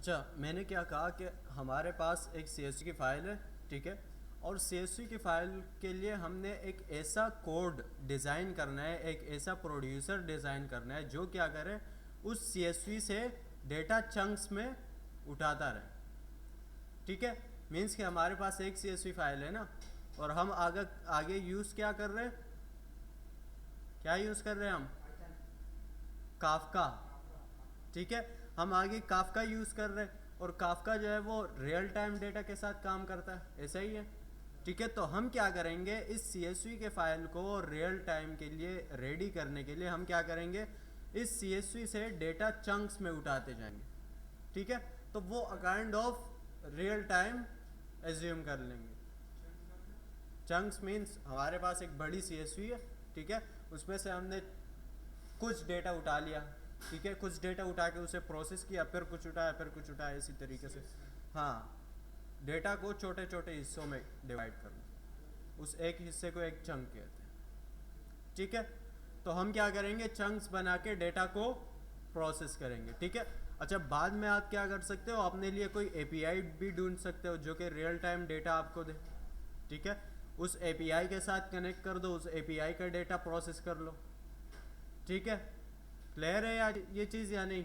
अच्छा, मैंने क्या कहा कि हमारे पास एक CSV की फ़ाइल है, ठीक है। और CSV की फ़ाइल के लिए हमने एक ऐसा कोड डिज़ाइन करना है, एक ऐसा प्रोड्यूसर डिज़ाइन करना है जो क्या करे, उस CSV से डेटा चंक्स में उठाता रहे, ठीक है। मीन्स कि हमारे पास एक CSV फाइल है ना, और हम आगे आगे यूज़ क्या कर रहे हैं, क्या यूज़ कर रहे हैं हम, काफका, ठीक है। हम आगे काफका यूज़ कर रहे हैं, और काफका जो है वो रियल टाइम डेटा के साथ काम करता है, ऐसा ही है, ठीक है। तो हम क्या करेंगे, इस CSV के फाइल को रियल टाइम के लिए रेडी करने के लिए हम क्या करेंगे, इस CSV से डेटा चंक्स में उठाते जाएंगे, ठीक है। तो वो kind of real time assume कर लेंगे। चंक्स मीन्स हमारे पास एक बड़ी CSV है, ठीक है, उसमें से हमने कुछ डेटा उठा लिया, ठीक है, कुछ डेटा उठा के उसे प्रोसेस किया, फिर कुछ उठाया, फिर कुछ उठाया, इसी तरीके से हाँ, डेटा को छोटे छोटे हिस्सों में डिवाइड करना, उस एक हिस्से को एक चंक कहते हैं, ठीक है। तो हम क्या करेंगे, चंक्स बना के डेटा को प्रोसेस करेंगे, ठीक है। अच्छा, बाद में आप क्या कर सकते हो, अपने लिए कोई API भी ढूंढ सकते हो जो कि रियल टाइम डेटा आपको दे, ठीक है। उस API के साथ कनेक्ट कर दो, उस API का डेटा प्रोसेस कर लो, ठीक है। क्लियर है यार ये चीज़ या नहीं?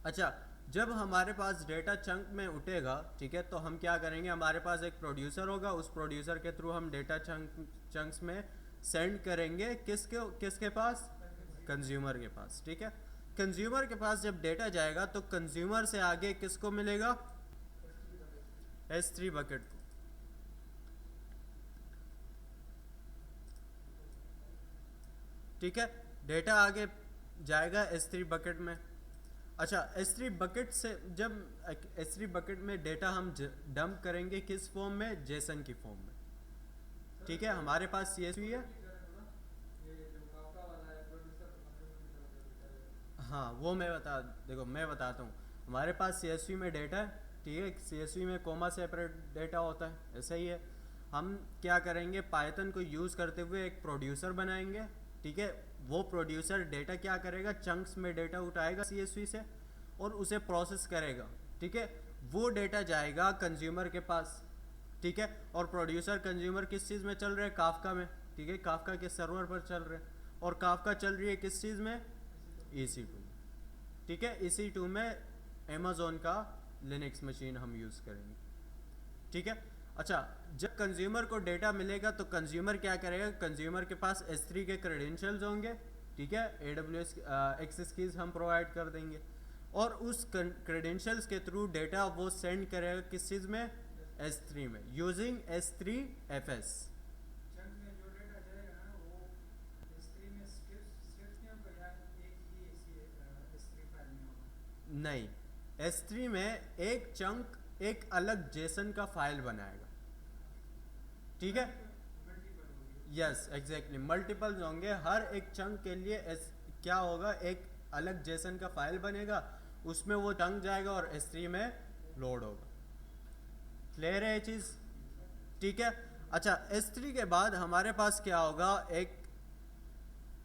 अच्छा, जब हमारे पास डेटा चंक में उठेगा, ठीक है, तो हम क्या करेंगे, हमारे पास एक प्रोड्यूसर होगा, उस प्रोड्यूसर के थ्रू हम डेटा चंक्स में सेंड करेंगे किसके पास, कंज्यूमर के पास, ठीक है। कंज्यूमर के पास जब डेटा जाएगा तो कंज्यूमर से आगे किसको मिलेगा, S3 बकेट को, ठीक है। डेटा आगे जाएगा S3 बकेट में। अच्छा, S3 बकेट से जब S3 बकेट में डेटा हम डंप करेंगे किस फॉर्म में, जेसन की फॉर्म में, ठीक है। हमारे पास CSV है, हाँ वो देखो मैं बताता हूँ। हमारे पास CSV में डेटा है, ठीक है, CSV में कोमा सेपरेट डेटा होता है, ऐसा ही है। हम क्या करेंगे, पाइथन को यूज़ करते हुए एक प्रोड्यूसर बनाएंगे, ठीक है। वो प्रोड्यूसर डेटा क्या करेगा, चंक्स में डेटा उठाएगा CSV से और उसे प्रोसेस करेगा, ठीक है। वो डेटा जाएगा कंज्यूमर के पास, ठीक है। और प्रोड्यूसर कंज्यूमर किस चीज़ में चल रहे हैं, काफका में, ठीक है, काफका के सर्वर पर चल रहे हैं। और काफका चल रही है किस चीज़ में, EC2, ठीक है। EC2 में अमेज़ोन का लिनक्स मशीन हम यूज़ करेंगे, ठीक है। अच्छा, जब कंज्यूमर को डेटा मिलेगा तो कंज्यूमर क्या करेगा, कंज्यूमर के पास S3 के क्रेडेंशियल्स होंगे, ठीक है, AWS एक्सेस कीज हम प्रोवाइड कर देंगे, और उस क्रेडेंशियल्स के थ्रू डेटा वो सेंड करेगा किस चीज़ में, S3 में, यूजिंग S3FS। नहीं, S3 में एक चंक एक अलग जेसन का फाइल बनाएगा, ठीक है। यस एग्जैक्टली, मल्टीपल्स होंगे, हर एक चंक के लिए क्या होगा, एक अलग जेसन का फाइल बनेगा, उसमें वो चंक जाएगा और S3 में लोड होगा। क्लियर है ये चीज़, ठीक है। अच्छा, S3 के बाद हमारे पास क्या होगा, एक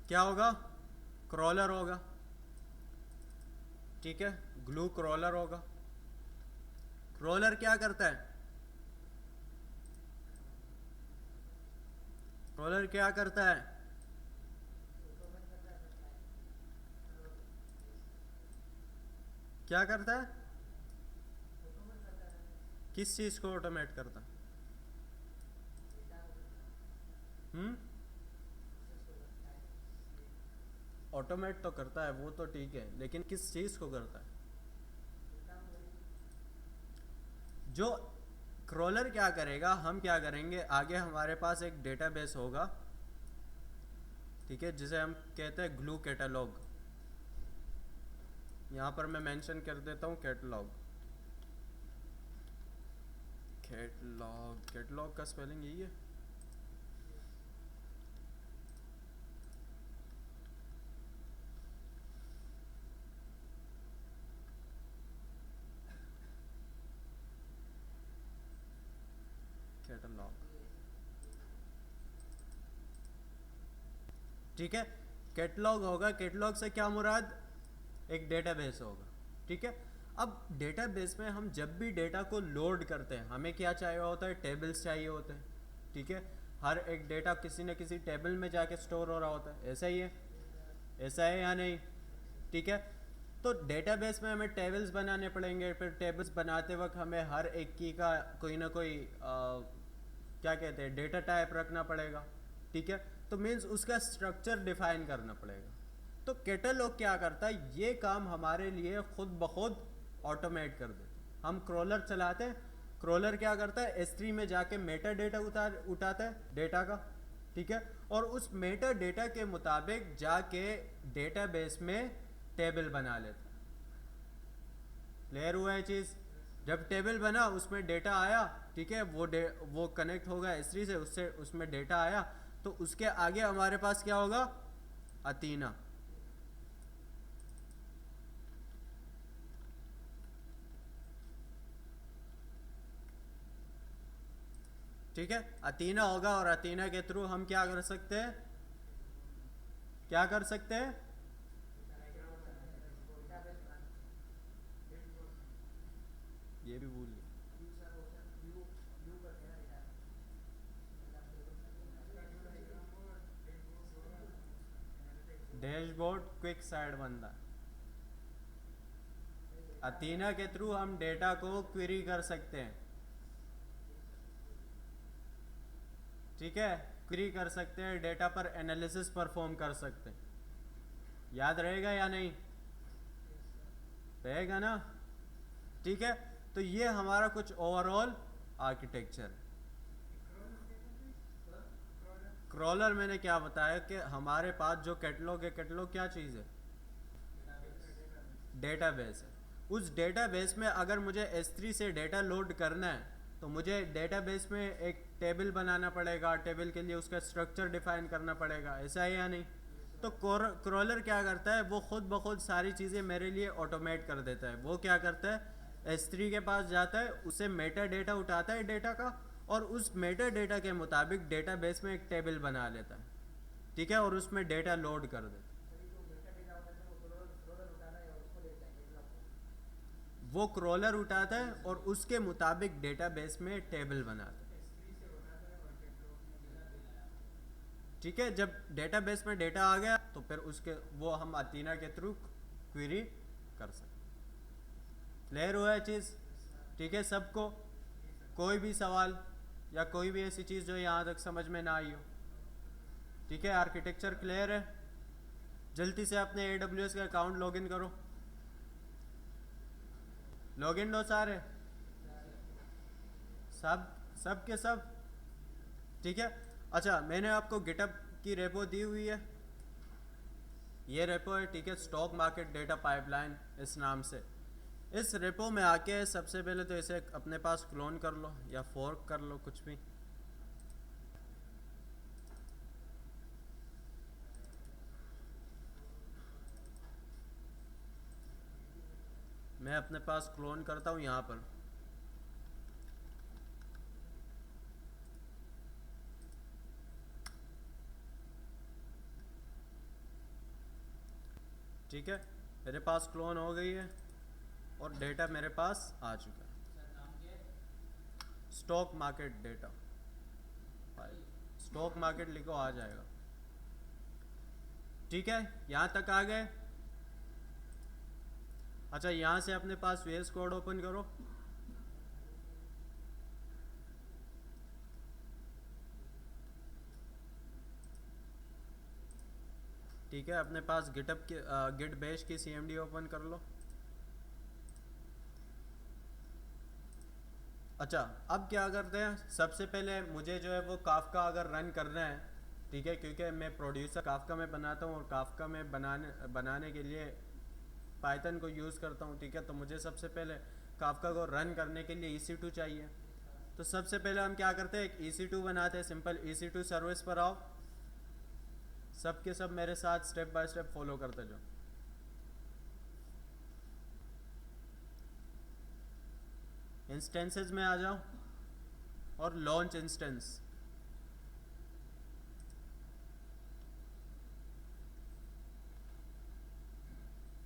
क्या होगा, क्रॉलर होगा, ठीक है, ग्लू क्रॉलर होगा। क्रॉलर क्या करता है, क्रॉलर क्या करता है, क्या करता है, किस चीज़ को ऑटोमेट करता है, ऑटोमेट तो करता है वो तो ठीक है, लेकिन किस चीज़ को करता है, जो क्रॉलर क्या करेगा, हम क्या करेंगे, आगे हमारे पास एक डेटाबेस होगा, ठीक है, जिसे हम कहते हैं ग्लू कैटलॉग। यहाँ पर मैं मेंशन कर देता हूँ कैटलॉग, कैटलॉग, कैटलॉग का स्पेलिंग यही है, कैटलॉग, ठीक है। कैटलॉग होगा, कैटलॉग से क्या मुराद, एक डेटाबेस होगा, ठीक है। अब डेटाबेस में हम जब भी डेटा को लोड करते हैं हमें क्या चाहिए होता है, टेबल्स चाहिए होते हैं, ठीक है। हर एक डेटा किसी न किसी टेबल में जाके स्टोर हो रहा होता है, ऐसा ही है, ऐसा है या नहीं, ठीक है। तो डेटाबेस में हमें टेबल्स बनाने पड़ेंगे, फिर टेबल्स बनाते वक्त हमें हर एक की का कोई ना कोई क्या कहते हैं डेटा टाइप रखना पड़ेगा, ठीक है। तो मीन्स उसका स्ट्रक्चर डिफाइन करना पड़ेगा। तो कैटलॉग क्या करता है, ये काम हमारे लिए खुद ब खुद ऑटोमेट कर देता। हम क्रॉलर चलाते हैं, क्रॉलर क्या करता है, S3 में जाके मेटा डेटा उठाता है डेटा का, ठीक है, और उस मेटा डेटा के मुताबिक जाके डेटाबेस में टेबल बना लेता है। क्लियर हुआ है चीज़। जब टेबल बना उसमें डेटा आया, ठीक है, वो कनेक्ट होगा S3 से, उससे उसमें डेटा आया, तो उसके आगे हमारे पास क्या होगा, अथीना, ठीक है, अथीना होगा। और अथीना के थ्रू हम क्या कर सकते हैं, क्या कर सकते हैं, ये भी भूल गया, डैशबोर्ड क्विक साइड बनता है। अथीना के थ्रू हम डेटा को क्वेरी कर सकते हैं, ठीक है, क्वेरी कर सकते हैं, डेटा पर एनालिसिस परफॉर्म कर सकते हैं। याद रहेगा या नहीं, रहेगा ना, ठीक है। तो ये हमारा कुछ ओवरऑल आर्किटेक्चर है। क्रॉलर मैंने क्या बताया कि हमारे पास जो कैटलॉग है, कैटलॉग क्या चीज़ है, डेटाबेस है। उस डेटाबेस में अगर मुझे S3 से डेटा लोड करना है तो मुझे डेटाबेस में एक टेबल बनाना पड़ेगा, टेबल के लिए उसका स्ट्रक्चर डिफाइन करना पड़ेगा, ऐसा है या नहीं। तो क्रॉलर क्या करता है, वो खुद ब खुद सारी चीज़ें मेरे लिए ऑटोमेट कर देता है। वो क्या करता है, S3 के पास जाता है, उससे मेटा डेटा उठाता है डेटा का, और उस मेटा डेटा के मुताबिक डेटाबेस में एक टेबल बना लेता है, ठीक है, और उसमें डेटा लोड कर देता है। वो क्रॉलर उठाता है और उसके मुताबिक डेटाबेस में टेबल बनाता है, ठीक है। जब डेटाबेस में डेटा आ गया तो फिर उसके वो हम अथीना के थ्रू क्वेरी कर सकते। क्लियर हुआ है चीज़, ठीक है सबको। कोई भी सवाल या कोई भी ऐसी चीज़ जो यहाँ तक समझ में ना आई हो, ठीक है। आर्किटेक्चर क्लियर है। जल्दी से अपने AWS का अकाउंट लॉगिन करो, लॉगिन दो सारे, सब सब के सब, ठीक है। अच्छा, मैंने आपको गिटअप की रेपो दी हुई है, ये रेपो है, ठीक है, स्टॉक मार्केट डेटा पाइपलाइन इस नाम से। इस रेपो में आके सबसे पहले तो इसे अपने पास क्लोन कर लो या फोर्क कर लो, कुछ भी। मैं अपने पास क्लोन करता हूँ यहाँ पर, ठीक है, मेरे पास क्लोन हो गई है और डेटा मेरे पास आ चुका है। Stock market data file, stock market लिखो, आ जाएगा, ठीक है। यहाँ तक आ गए। अच्छा, यहाँ से अपने पास VS कोड ओपन करो, ठीक है। अपने पास गिटअप की गिट बैश की CMD ओपन कर लो। अच्छा, अब क्या करते हैं, सबसे पहले मुझे जो है वो काफका अगर रन करना है, ठीक है, क्योंकि मैं प्रोड्यूसर काफका में बनाता हूँ और काफका में बनाने के लिए पाइथन को यूज़ करता हूँ, ठीक है। तो मुझे सबसे पहले काफका को रन करने के लिए EC2 चाहिए। तो सबसे पहले हम क्या करते हैं, एक EC2 बनाते हैं, सिंपल EC2 सर्विस पर आओ। सब के सब मेरे साथ स्टेप बाय स्टेप फॉलो करते जाओ। इंस्टेंसेस में आ जाओ और लॉन्च इंस्टेंस,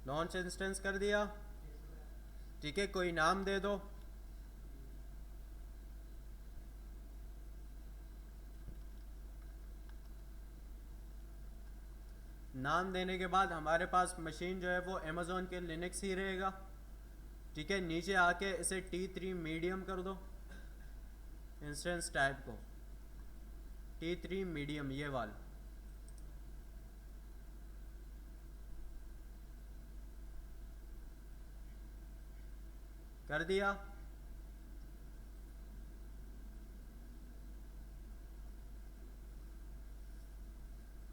लॉन्च इंस्टेंस कर दिया। ठीक है, कोई नाम दे दो। नाम देने के बाद हमारे पास मशीन जो है वो अमेज़ोन के लिनक्स ही रहेगा। ठीक है, नीचे आके इसे T3 मीडियम कर दो, इंस्टेंस टाइप को T3 मीडियम, ये वाल कर दिया।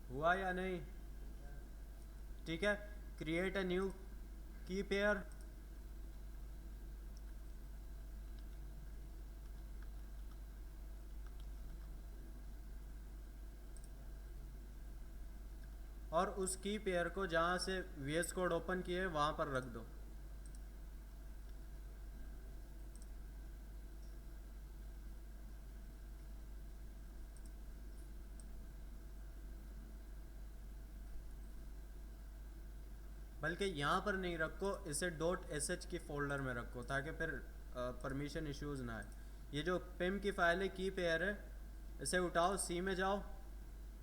हुआ या नहीं? ठीक है, क्रिएट अ न्यू की पेयर। और उस की पेयर को जहाँ से VS कोड ओपन किए वहाँ पर रख दो। बल्कि यहाँ पर नहीं रखो, इसे .sh की फोल्डर में रखो ताकि फिर परमिशन इश्यूज ना आए। ये जो पिम की फाइल है, की पेयर है, इसे उठाओ, सी में जाओ,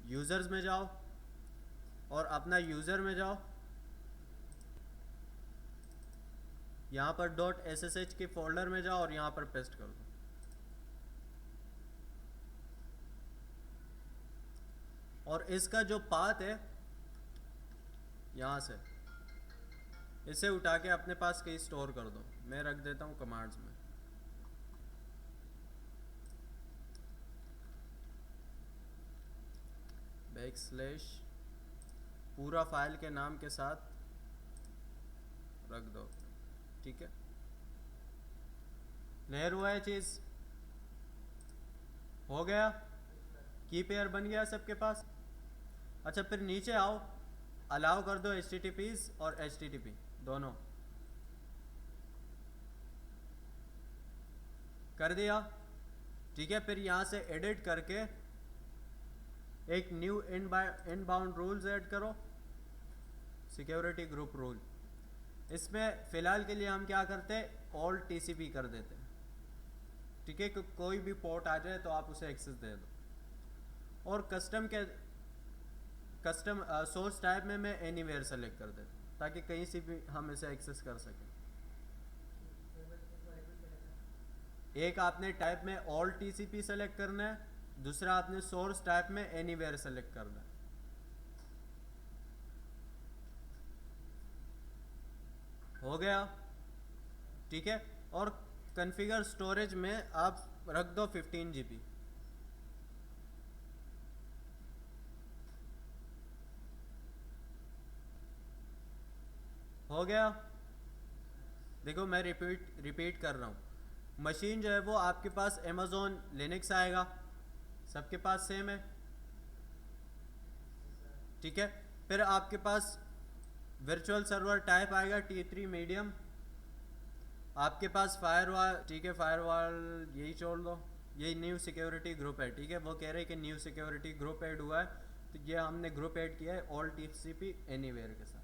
यूज़र्स में जाओ और अपना यूज़र में जाओ, यहाँ पर .sh की फोल्डर में जाओ और यहाँ पर पेस्ट कर दो। और इसका जो पाथ है यहाँ से, इसे उठा के अपने पास कहीं स्टोर कर दो। मैं रख देता हूँ कमांड्स में। बैकस्लैश पूरा फाइल के नाम के साथ रख दो। ठीक है, क्लियर हुआ है चीज़? हो गया, की पेयर बन गया सबके पास। अच्छा, फिर नीचे आओ, अलाउ कर दो HTTPs और HTTP दोनों। कर दिया। ठीक है, फिर यहाँ से एडिट करके एक न्यू इनबाउंड रूल्स ऐड करो, सिक्योरिटी ग्रुप रूल। इसमें फ़िलहाल के लिए हम क्या करते हैं, ऑल TCP कर देते हैं। ठीक है, कोई भी पोर्ट आ जाए तो आप उसे एक्सेस दे दो। और कस्टम सोर्स टाइप में मैं एनीवेयर सेलेक्ट कर देता हूँ ताकि कहीं से भी हम इसे एक्सेस कर सकें। एक आपने टाइप में ऑल TCP सेलेक्ट करना है, दूसरा आपने सोर्स टाइप में एनीवेयर सेलेक्ट करना है। हो गया। ठीक है, और कॉन्फ़िगर स्टोरेज में आप रख दो 15 GB। हो गया। देखो मैं रिपीट कर रहा हूँ। मशीन जो है वो आपके पास अमेज़ोन लिनक्स आएगा, सबके पास सेम है। ठीक है, फिर आपके पास वर्चुअल सर्वर टाइप आएगा T3 मीडियम। आपके पास फायरवॉल, ठीक है, फायरवॉल यही छोड़ दो, ये न्यू सिक्योरिटी ग्रुप है। ठीक है, वो कह रहे हैं कि न्यू सिक्योरिटी ग्रुप ऐड हुआ है, तो ये हमने ग्रुप ऐड किया है ऑल TCP एनीवेयर के साथ,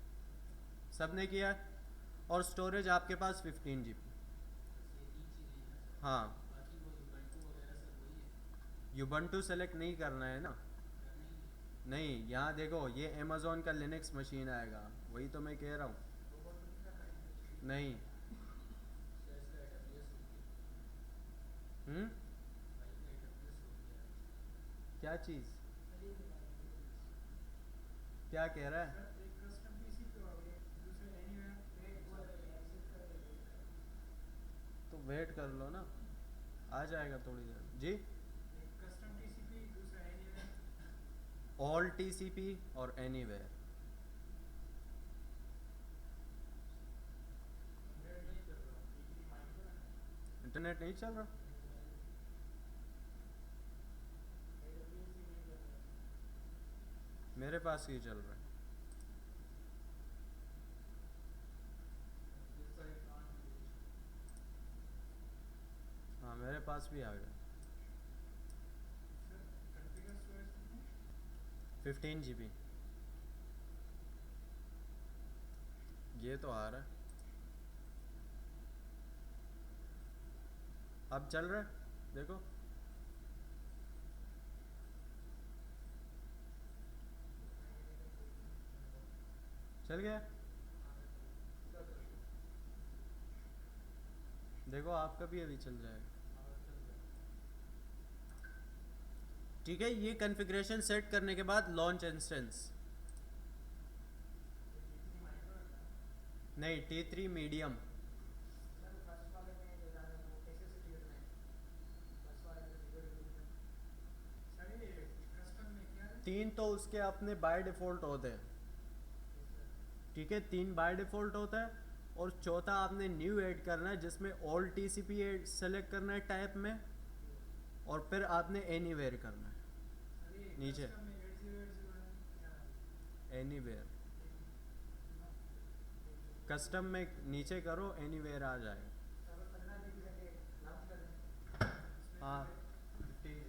सब ने किया है। और स्टोरेज आपके पास 15 GB। हाँ, यूबंटू सेलेक्ट नहीं करना है ना। नहीं, यहाँ देखो ये अमेज़ोन का लिनक्स मशीन आएगा, वही तो मैं कह रहा हूँ। नहीं। क्या चीज़? क्या कह रहा है? तो वेट कर लो ना, आ जाएगा थोड़ी देर। जी, ऑल TCP और एनीवेयर। इंटरनेट नहीं चल रहा? मेरे पास ही चल रहा है। हाँ, मेरे पास भी आ गया। 15 GB। ये तो आ रहा है। अब चल रहा है, देखो। चल गया, देखो आपका भी अभी चल जाएगा। ठीक है, ये कॉन्फ़िगरेशन सेट करने के बाद लॉन्च इंस्टेंस। नहीं, T3 मीडियम। तीन तो उसके अपने बाय डिफ़ॉल्ट होते हैं, ठीक है, 3 बाय डिफ़ॉल्ट होता है। और चौथा आपने न्यू ऐड करना है, जिसमें ऑल TCP सेलेक्ट करना है टाइप में, और फिर आपने एनीवेयर करना है नीचे, एनीवेयर। कस्टम में नीचे करो, एनीवेयर आ जाएगा। हाँ, ठीक।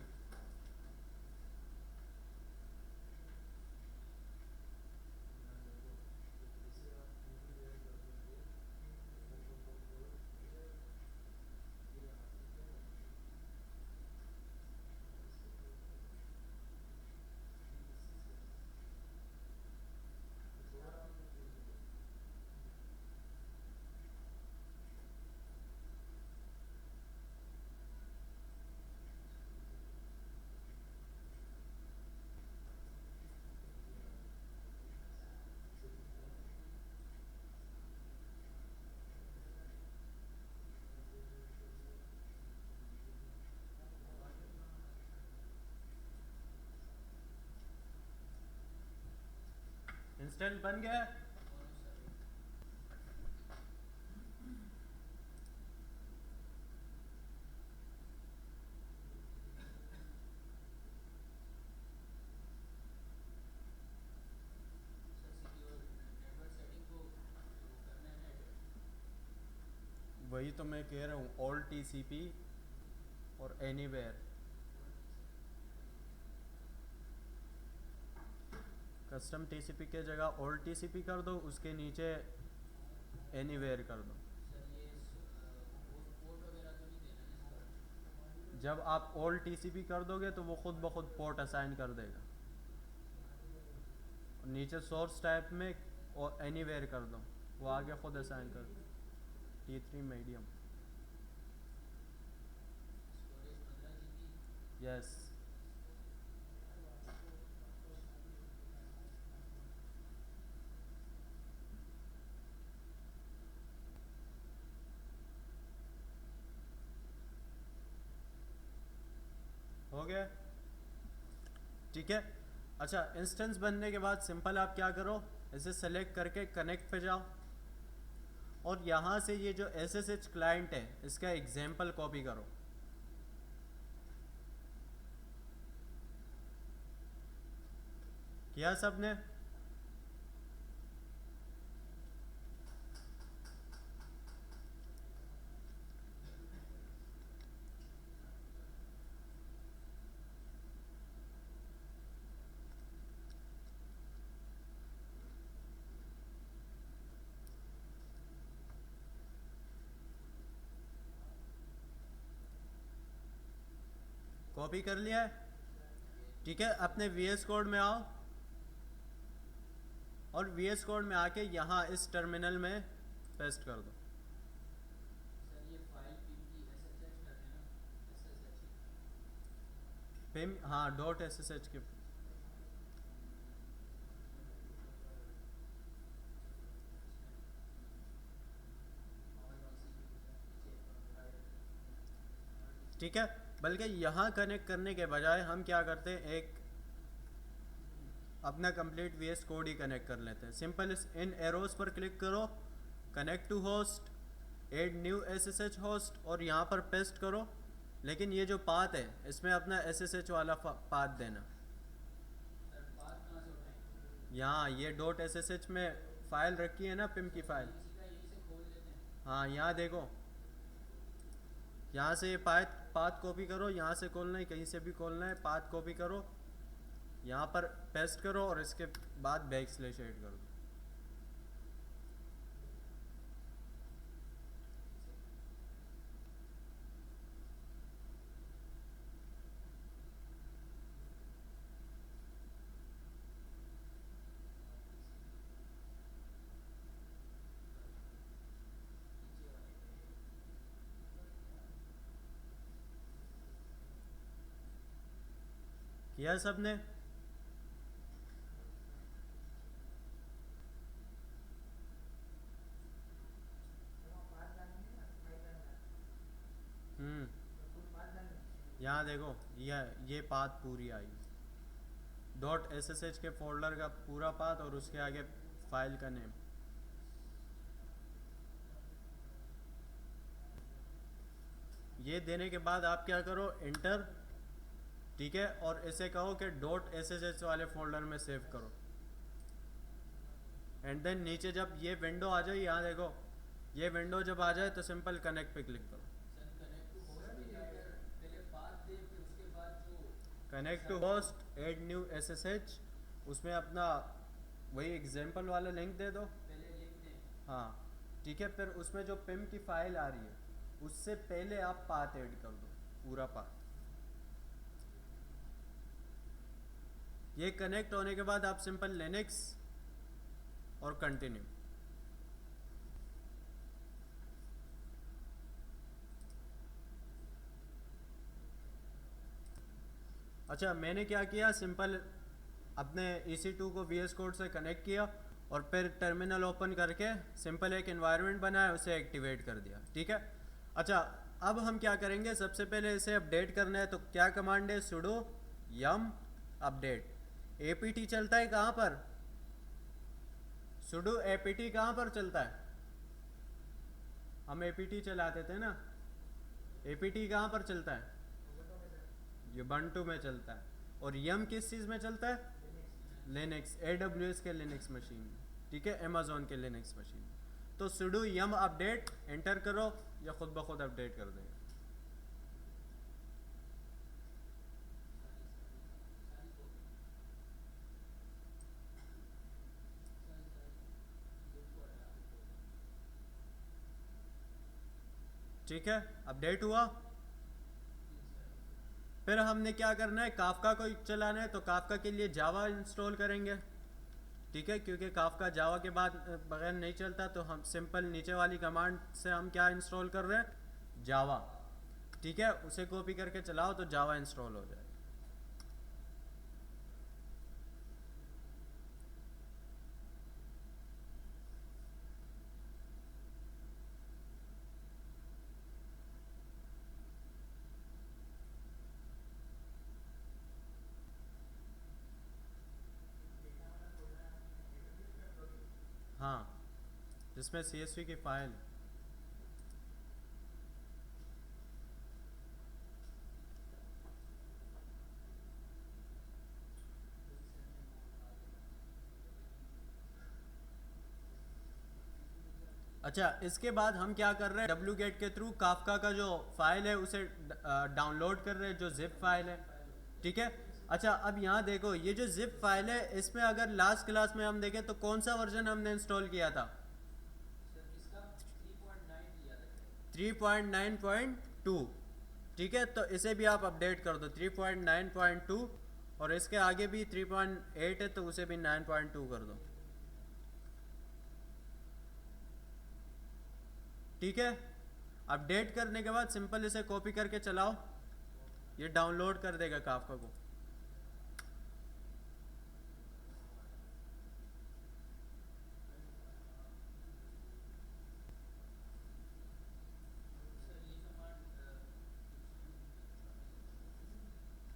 इंस्टेंट बन गया। वही तो मैं कह रहा हूँ, ऑल TCP और एनीवेयर। कस्टम TCP के जगह ऑल TCP कर दो, उसके नीचे एनीवेयर कर दो। जब आप ऑल TCP कर दोगे तो वो खुद ब खुद पोर्ट असाइन कर देगा। नीचे सोर्स टाइप में और एनीवेयर कर दो, वो आगे खुद असाइन कर। T3 medium. यस। हो गया, ठीक है। अच्छा, इंस्टेंस बनने के बाद सिंपल आप क्या करो, इसे सेलेक्ट करके कनेक्ट पे जाओ, और यहाँ से ये जो SSH क्लाइंट है इसका एग्जाम्पल कॉपी करो। किया सबने? कॉपी कर लिया है, ठीक है। अपने VS कोड में आओ, और VS कोड में आके यहाँ इस टर्मिनल में पेस्ट कर दो। पिम, हाँ, .ssh के। ठीक है, बल्कि यहाँ कनेक्ट करने के बजाय हम क्या करते हैं, एक अपना कंप्लीट VS कोड ही कनेक्ट कर लेते हैं। सिंपल, इस इन एरोज पर क्लिक करो, connect to host, add new SSH host, और यहाँ पर पेस्ट करो। लेकिन ये जो पाथ है इसमें अपना SSH वाला पाथ देना। यहाँ ये .ssh में फाइल रखी है ना, पिम की फाइल। हाँ, यहाँ देखो, यहाँ से ये पाथ कॉपी करो, यहाँ से खोलना है, कहीं से भी खोलना है, पाथ कॉपी करो, यहाँ पर पेस्ट करो, और इसके बाद बैकस्लैश ऐड कर दो। किया सबने? हम्म, यहाँ देखो, ये पाथ पूरी आई, डॉट एस एस एच के फोल्डर का पूरा पाथ और उसके आगे फाइल का नेम। ये देने के बाद आप क्या करो, एंटर, ठीक है, और इसे कहो कि डॉट एस एस एच वाले फोल्डर में सेव करो। एंड देन नीचे जब ये विंडो आ जाए, यहाँ देखो, ये विंडो जब आ जाए तो सिंपल कनेक्ट पे क्लिक करो। Connect to host, add new S S H, उसमें अपना वही एग्जाम्पल वाला लिंक दे दो। हाँ, ठीक है, फिर उसमें जो पिम की फाइल आ रही है उससे पहले आप पाथ ऐड कर दो, पूरा पाथ। ये कनेक्ट होने के बाद आप सिंपल लिनक्स और कंटिन्यू। अच्छा, मैंने क्या किया, सिंपल अपने EC2 को VS कोड से कनेक्ट किया और फिर टर्मिनल ओपन करके सिंपल एक एनवायरनमेंट बनाया, उसे एक्टिवेट कर दिया, ठीक है। अच्छा, अब हम क्या करेंगे, सबसे पहले इसे अपडेट करना है, तो क्या कमांड है, sudo yum अपडेट। apt चलता है कहाँ पर, sudo apt कहाँ पर चलता है, हम apt चलाते थे ना, apt कहाँ पर चलता है, ये बंटू में चलता है। और यम किस चीज़ में चलता है, लिनक्स, AWS के लिनक्स मशीन में, ठीक है, अमेजोन के लिनक्स मशीन में। तो sudo yum अपडेट एंटर करो, या खुद ब खुद अपडेट कर देगा। ठीक है, अपडेट हुआ। फिर हमने क्या करना है, काफका को चलाना है, तो काफका के लिए जावा इंस्टॉल करेंगे, ठीक है, क्योंकि काफका जावा के बाद बगैर नहीं चलता, तो हम सिंपल नीचे वाली कमांड से हम क्या इंस्टॉल कर रहे हैं, जावा, ठीक है, उसे कॉपी करके चलाओ तो जावा इंस्टॉल हो जाए। हाँ, जिसमें CSV की फाइल। अच्छा, इसके बाद हम क्या कर रहे हैं, wget के थ्रू काफका का जो फाइल है उसे डाउनलोड कर रहे हैं, जो जिप फाइल है, ठीक है। अच्छा, अब यहाँ देखो, ये जो जिप फाइल है, इसमें अगर लास्ट क्लास में हम देखें तो कौन सा वर्जन हमने इंस्टॉल किया था, 3.9.2, ठीक है, तो इसे भी आप अपडेट कर दो 3.9.2, और इसके आगे भी 3.8 है तो उसे भी 9.2 कर दो, ठीक है। अपडेट करने के बाद सिंपल इसे कॉपी करके चलाओ, ये डाउनलोड कर देगा काफका को।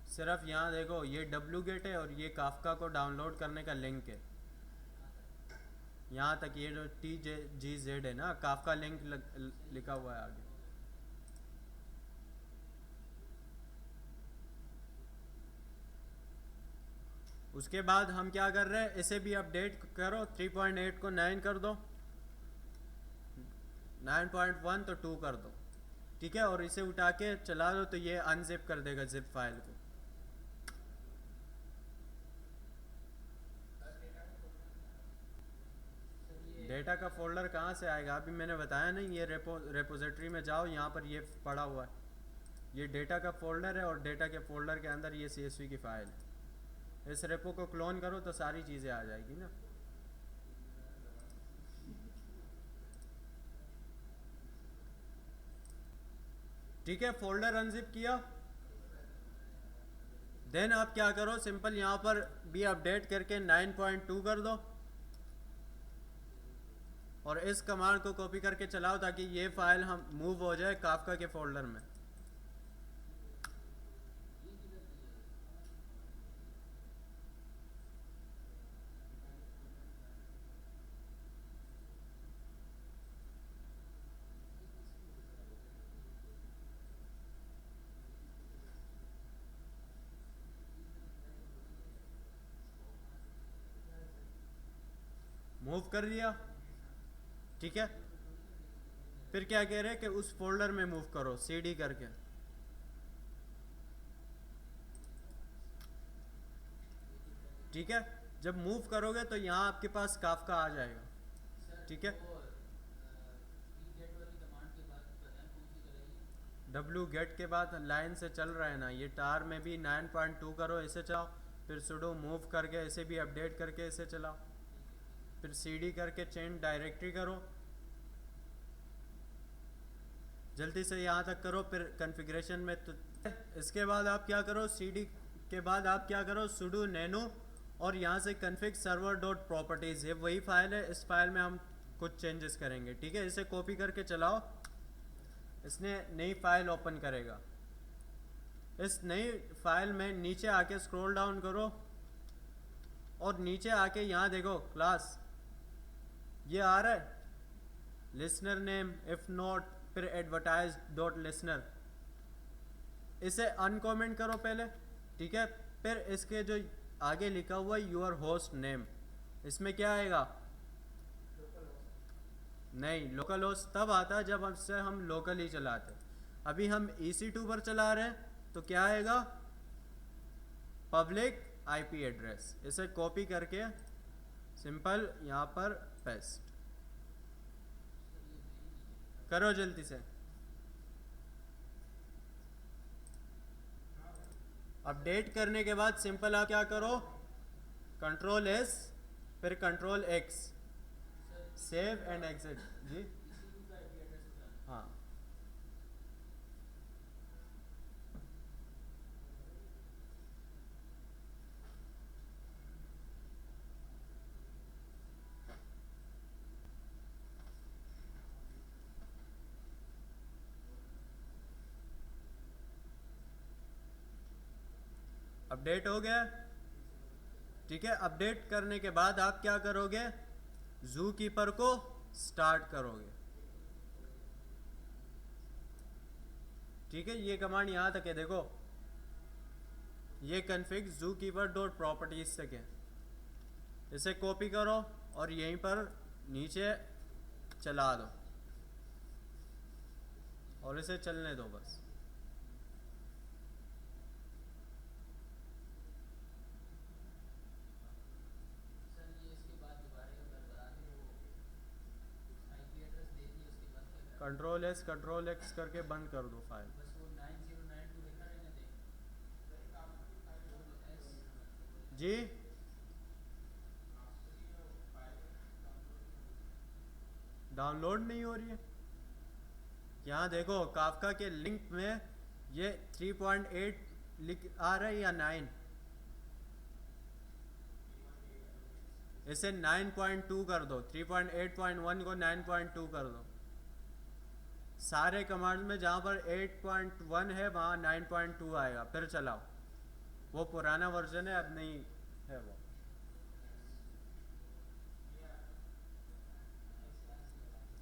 सिर्फ यहाँ देखो, ये wget है और ये काफका को डाउनलोड करने का लिंक है, यहाँ तक, ये जो TGZ है ना, काफका लिंक लिखा हुआ है आगे। उसके बाद हम क्या कर रहे हैं, इसे भी अपडेट करो, 3.8 को 9 कर दो, 9.1 तो 2 कर दो, ठीक है, और इसे उठा के चला दो तो ये अनजिप कर देगा जिप फाइल को। डेटा का फोल्डर कहाँ से आएगा, अभी मैंने बताया नहीं, ये रेपोजिटरी में जाओ, यहाँ पर ये पड़ा हुआ है, ये डेटा का फोल्डर है, और डेटा के फोल्डर के अंदर ये CSV की फाइल है। इस रेपो को क्लोन करो तो सारी चीज़ें आ जाएगी ना। ठीक है, फोल्डर अनजिप किया, देन आप क्या करो, सिंपल यहाँ पर भी अपडेट करके 9.2 कर दो और इस कमांड को कॉपी करके चलाओ ताकि ये फाइल हम मूव हो जाए काफका के फोल्डर में। मूव कर दिया, ठीक है। फिर क्या कह रहे हैं कि उस फोल्डर में मूव करो सीडी करके। ठीक है, जब मूव करोगे तो यहाँ आपके पास काफका आ जाएगा। ठीक है, डब्ल्यू गेट के बाद लाइन से चल रहा है ना, ये टार में भी 9.2 करो, ऐसे चलाओ। फिर सुडो मूव करके ऐसे भी अपडेट करके ऐसे चलाओ। फिर सीडी करके चेंज डायरेक्टरी करो, जल्दी से यहाँ तक करो। फिर कॉन्फ़िगरेशन में तो इसके बाद आप क्या करो, सीडी के बाद आप क्या करो, सुडो नैनो और यहाँ से config server डॉट प्रॉपर्टीज़ है वही फाइल है। इस फाइल में हम कुछ चेंजेस करेंगे। ठीक है, इसे कॉपी करके चलाओ, इसने नई फाइल ओपन करेगा। इस नई फाइल में नीचे आके स्क्रॉल डाउन करो और नीचे आके यहाँ देखो क्लास ये आ रहा है, लिसनर नेम इफ नॉट, फिर एडवर्टाइज डॉट लिसनर, इसे अनकमेंट करो पहले। ठीक है, फिर इसके जो आगे लिखा हुआ है यूर होस्ट नेम, इसमें क्या आएगा, नहीं लोकल होस्ट तब आता है जब हमसे हम लोकल ही चलाते। अभी हम EC2 पर चला रहे हैं तो क्या आएगा, पब्लिक IP एड्रेस। इसे कॉपी करके सिंपल यहाँ पर पेस्ट करो जल्दी से। अपडेट करने के बाद सिंपल आप क्या करो, Ctrl+S फिर Ctrl+X, सेव एंड एग्जिट। जी हाँ, अपडेट हो गया। ठीक है, अपडेट करने के बाद आप क्या करोगे, जू कीपर को स्टार्ट करोगे। ठीक है, ये कमांड यहाँ तक है, देखो ये config zookeeper डॉट प्रॉपर्टीज तक है। इसे कॉपी करो और यहीं पर नीचे चला दो और इसे चलने दो बस। Ctrl+S Ctrl+X करके बंद कर दो फाइल। जी डाउनलोड नहीं हो रही है, यहाँ देखो काफका के लिंक में ये 3.8 लिख आ रहा है या 9, इसे 9.2 कर दो। 3.8.1 को 9.2 कर दो। सारे कमांड में जहाँ पर 8.1 है वहाँ 9.2 आएगा, फिर चलाओ। वो पुराना वर्जन है, अब नहीं है वो।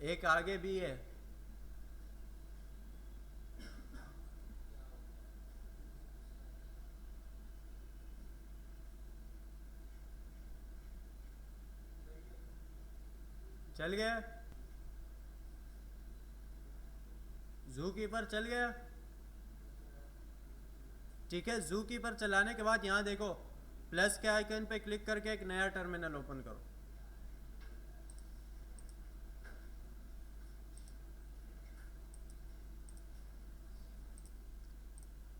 एक आगे भी है, चल गया जू कीपर, चल गया। ठीक है, जू कीपर चलाने के बाद यहाँ देखो प्लस के आइकन पे क्लिक करके एक नया टर्मिनल ओपन करो।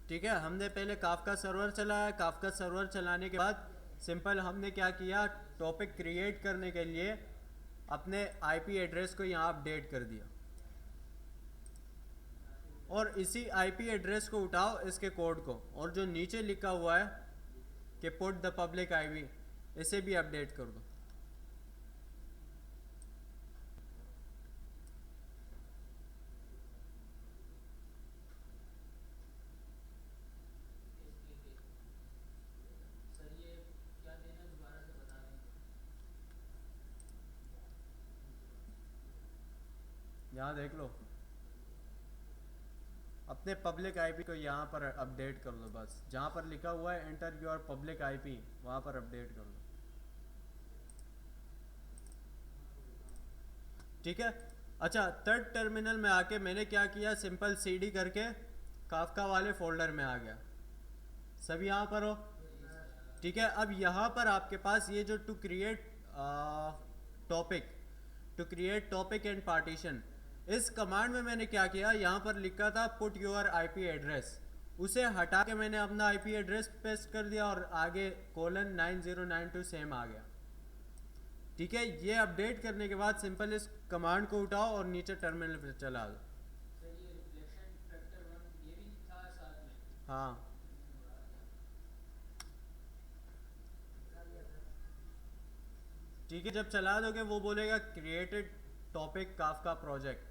ठीक है, हमने पहले काफका सर्वर चलाया। काफका सर्वर चलाने के बाद सिंपल हमने क्या किया, टॉपिक क्रिएट करने के लिए अपने IP एड्रेस को यहाँ अपडेट कर दिया और इसी IP एड्रेस को उठाओ इसके कोड को, और जो नीचे लिखा हुआ है कि पुट द पब्लिक आईपी, इसे भी अपडेट कर दो। यहाँ देख लो, अपने पब्लिक आईपी को यहाँ पर अपडेट कर दो, बस जहाँ पर लिखा हुआ है एंटर योर पब्लिक आईपी वहाँ पर अपडेट कर दो। ठीक है। अच्छा, थर्ड टर्मिनल में आके मैंने क्या किया, सिंपल सीडी करके काफका वाले फोल्डर में आ गया। सब यहाँ पर हो? ठीक है। अब यहाँ पर आपके पास ये जो to create topic and partition, इस कमांड में मैंने क्या किया, यहाँ पर लिखा था पुट योर आईपी एड्रेस, उसे हटा के मैंने अपना आईपी एड्रेस पेस्ट कर दिया और आगे :9092 सेम आ गया। ठीक है। ये अपडेट करने के बाद सिंपल इस कमांड को उठाओ और नीचे टर्मिनल पे चला दो। हाँ, ठीक है। जब चला दोगे वो बोलेगा क्रिएटेड टॉपिक काफका प्रोजेक्ट।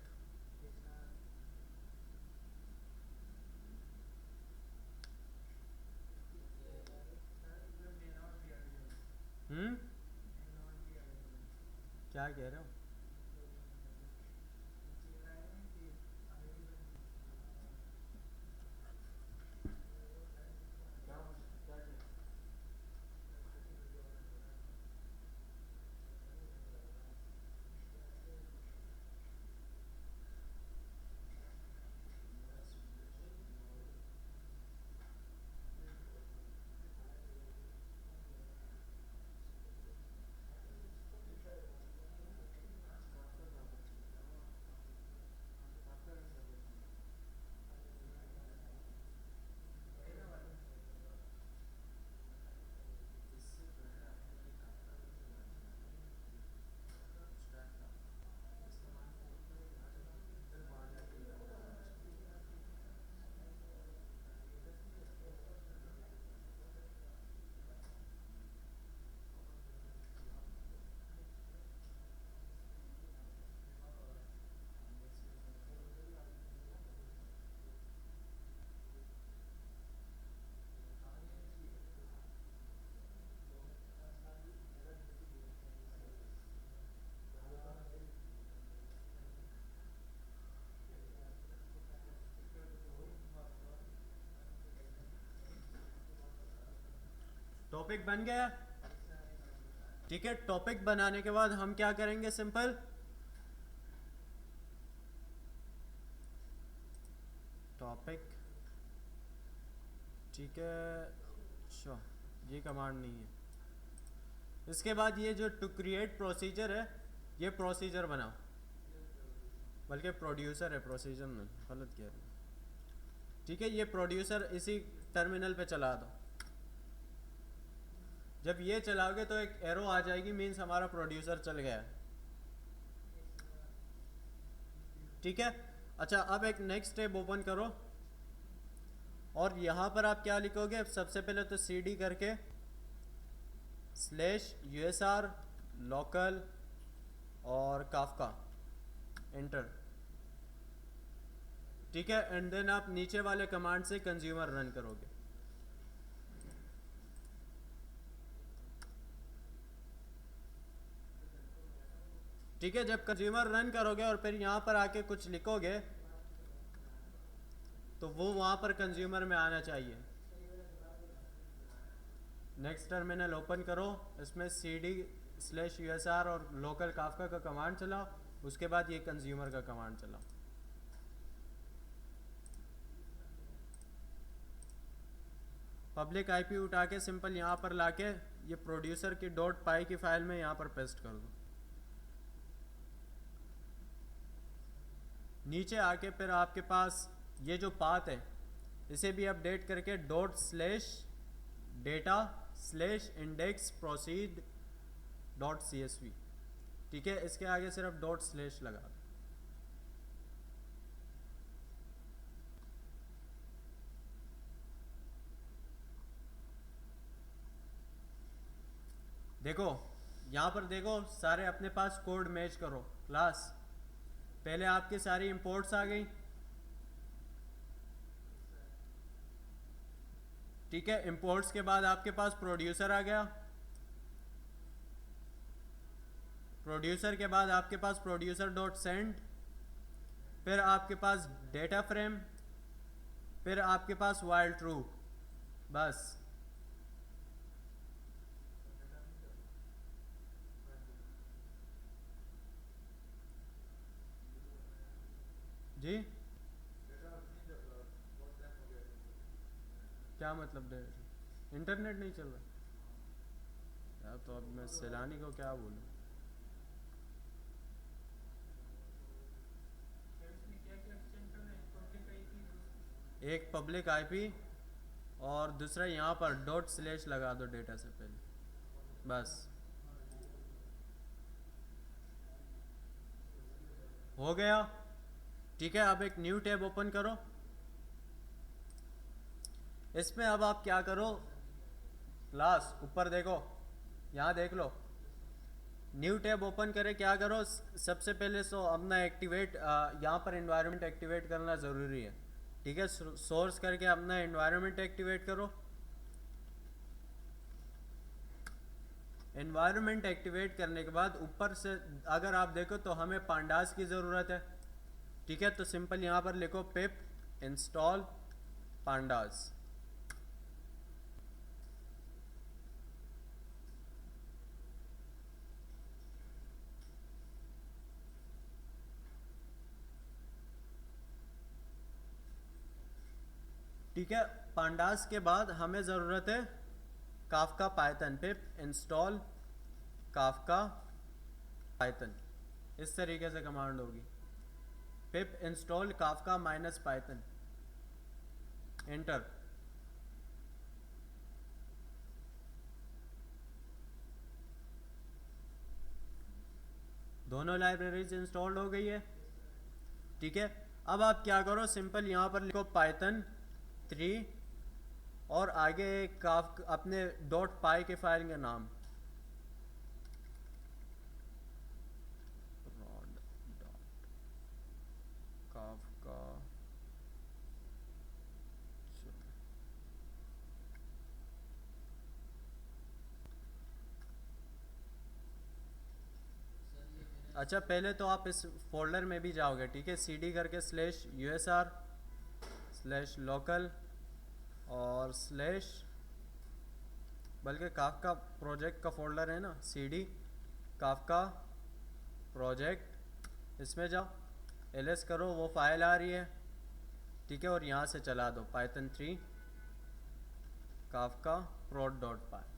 क्या कह रहे हो? टॉपिक बन गया। ठीक है। टॉपिक बनाने के बाद हम क्या करेंगे, सिंपल टॉपिक, ठीक है। अच्छा, ये कमांड नहीं है। इसके बाद ये जो टू क्रिएट प्रोसीजर है, ये प्रोसीजर बनाओ, बल्कि प्रोड्यूसर है, प्रोसीजर नहीं, गलत कह रहे हैं। ठीक है। ये प्रोड्यूसर इसी टर्मिनल पे चला दो। जब ये चलाओगे तो एक एरो आ जाएगी, मीन्स हमारा प्रोड्यूसर चल गया। ठीक है। अच्छा, अब एक नेक्स्ट टैब ओपन करो और यहाँ पर आप क्या लिखोगे, सबसे पहले तो cd करके /usr लोकल और काफका, एंटर। ठीक है। एंड देन आप नीचे वाले कमांड से कंज्यूमर रन करोगे। ठीक है। जब कंज्यूमर रन करोगे और फिर यहाँ पर आके कुछ लिखोगे तो वो वहाँ पर कंज्यूमर में आना चाहिए। नेक्स्ट टर्मिनल ओपन करो, इसमें cd/usr और लोकल काफका का कमांड चलाओ, उसके बाद ये कंज्यूमर का कमांड चलाओ। पब्लिक आईपी उठा के सिंपल यहाँ पर लाके ये प्रोड्यूसर की .py की फाइल में यहाँ पर पेस्ट कर दो। नीचे आके फिर आपके पास ये जो पाथ है, इसे भी अपडेट करके .data/index_proceed.csv। ठीक है। इसके आगे सिर्फ ./ लगा दो। देखो यहाँ पर देखो, सारे अपने पास कोड मैच करो क्लास। पहले आपकी सारी इंपोर्ट्स आ गई, ठीक है। इंपोर्ट्स के बाद आपके पास प्रोड्यूसर आ गया, प्रोड्यूसर के बाद आपके पास प्रोड्यूसर डॉट सेंड, फिर आपके पास डेटा फ्रेम, फिर आपके पास वाइल ट्रू, बस। जी क्या मतलब इंटरनेट नहीं चल रहा यार? तो अब मैं सैलानी को क्या बोलूँ? एक पब्लिक आईपी और दूसरा यहाँ पर डॉट स्लैश लगा दो डेटा से पहले, बस हो गया। ठीक है, अब एक न्यू टैब ओपन करो। इसमें अब आप क्या करो, क्लास ऊपर देखो, यहाँ देख लो, न्यू टैब ओपन करे, क्या करो सबसे पहले सो अपना एक्टिवेट, यहाँ पर एनवायरनमेंट एक्टिवेट करना ज़रूरी है, ठीक है। सोर्स करके अपना एनवायरनमेंट एक्टिवेट करो। एनवायरनमेंट एक्टिवेट करने के बाद ऊपर से अगर आप देखो तो हमें पांडास की ज़रूरत है, ठीक है। तो सिंपल यहाँ पर लिखो पिप इंस्टॉल पांडास। ठीक है, पांडास के बाद हमें ज़रूरत है काफका पाइथन, पिप इंस्टॉल काफका पाइथन, इस तरीके से कमांड होगी, पिप install Kafka minus Python, enter. दोनों लाइब्रेरीज इंस्टॉल्ड हो गई है, ठीक है। अब आप क्या करो, सिंपल यहाँ पर लिखो पाइथन 3 और आगे काफ अपने डॉट पाई के फाइल का नाम, काफका। अच्छा, पहले तो आप इस फोल्डर में भी जाओगे, ठीक है। cd करके /usr /local और बल्कि काफका प्रोजेक्ट का फोल्डर है ना, cd काफका प्रोजेक्ट, इसमें जाओ, ls करो, वो फाइल आ रही है, ठीक है। और यहाँ से चला दो पाइथन 3 काफका prod डॉट पाई।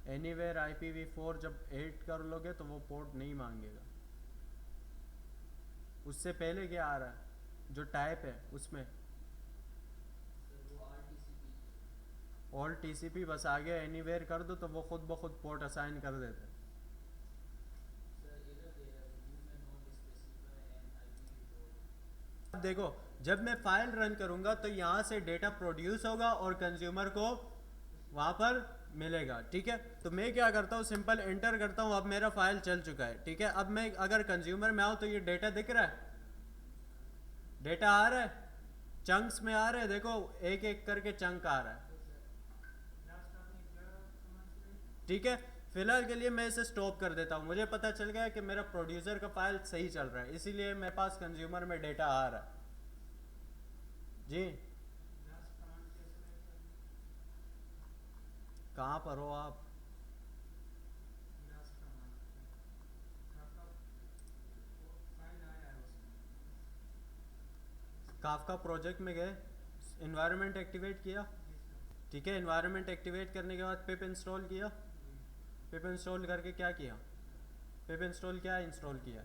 एनीवेयर IPv4 जब ऐड कर लोगे तो वो पोर्ट नहीं मांगेगा। उससे पहले क्या आ रहा है, जो टाइप है उसमें ऑल TCP बस आ गया, एनीवेयर कर दो तो वो खुद ब खुद पोर्ट असाइन कर देते हैं। अब देखो, जब मैं फाइल रन करूंगा तो यहाँ से डेटा प्रोड्यूस होगा और कंज्यूमर को वहाँ पर मिलेगा, ठीक है। तो मैं क्या करता हूँ, सिंपल एंटर करता हूँ, अब मेरा फाइल चल चुका है, ठीक है। अब मैं अगर कंज्यूमर में आऊँ तो ये डेटा दिख रहा है, डेटा आ रहा है, चंक्स में आ रहे हैं, देखो एक एक करके चंक आ रहा है, ठीक है। फिलहाल के लिए मैं इसे स्टॉप कर देता हूँ, मुझे पता चल गया कि मेरा प्रोड्यूसर का फाइल सही चल रहा है, इसीलिए मेरे पास कंज्यूमर में डेटा आ रहा है। जी कहाँ पर हो आप? काफका प्रोजेक्ट में गए, इन्वायरमेंट एक्टिवेट किया, ठीक है। इन्वायरमेंट एक्टिवेट करने के बाद पिप इंस्टॉल किया, पिप इंस्टॉल करके क्या किया, पिप इंस्टॉल क्या इंस्टॉल किया,